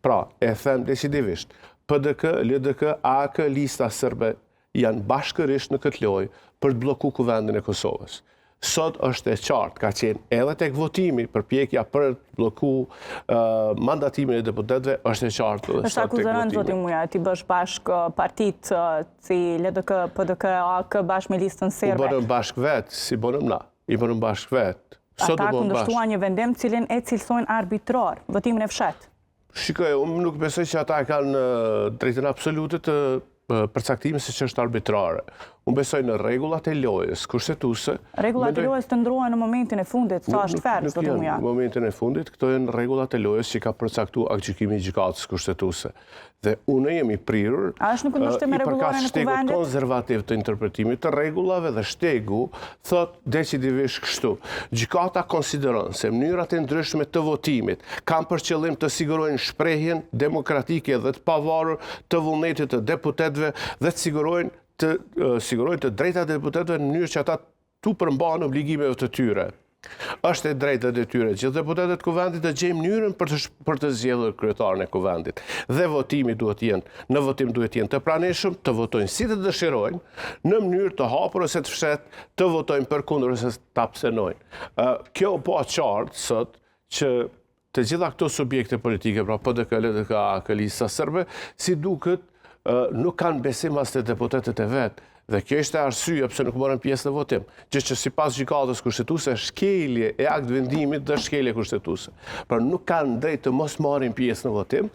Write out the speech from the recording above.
Pra, e them decisivisht, PDK, LDK, AK, lista sërbe janë bashkërisht në këtë lojë për të bloku kuvendin e Kosovës. Sot është e qartë, ka qenë edhe tek votimi, përpjekja për të bloku mandatimin e deputetëve, është e qartë. Është akuzërën, zotin Muja, ti bësh bashkë partit si LDK, PDK, AK, bashkë me listën serbe. U bënëm bashkë vetë, si bënëm na. I bënëm bashkë vetë. Ata kundërshtuan një vendim cilin e cilësojnë arbitrar, votimin e fshet. Shikoj, unë nuk besoj që ata kanë drejtën absolute të përcaktimit se që është arbitrare. Unë besoj në rregullat e lojës kushtetuese. Rregullat e lojës të ndruan në momentin e fundit, sa është ferm, zotin Muja. Në momentin e fundit, këto janë rregullat e lojës që ka përcaktuar aktgjykimi i gjykatës kushtetuese. Dhe unë jemi prirur A është në kundërshtim me rregulloren e shtegu kuvendit? konservativ të interpretimit të rregullave dhe shtegu thot decisivisht kështu. Gjykata konsideron se mënyrat e ndryshme të votimit kanë për qëllim të sigurojnë shprehjen demokratike dhe të pavarur të vullnetit të deputetëve dhe të sigurojnë të drejtat e deputetëve në mënyrë që ata tu përmbahen obligimeve të tyre. Është e drejtë dhe tyre që deputetët kuvendit të gjejnë mënyrën për të zgjedhur kryetarin e kuvendit. Dhe votimi në votim duhet jenë të pranishëm, të votojnë si të dëshirojnë, në mënyrë të hapur ose të fshehtë, të votojnë përkundër ose të abstenojnë. Kjo po qartë sot që të gjitha këto subjekte politike, pra PDK, LDK, AK, lista sërbe, si duket nuk kanë besim as të deputetët e vetë. Dhe kjo ishte arsye pse nuk morën pjesë në votim. Gjë që sipas gjykatës kushtetuese shkelje e akt vendimit dhe shkelje kushtetuese. Pra nuk kanë drejt të mos marrin pjesë në votim.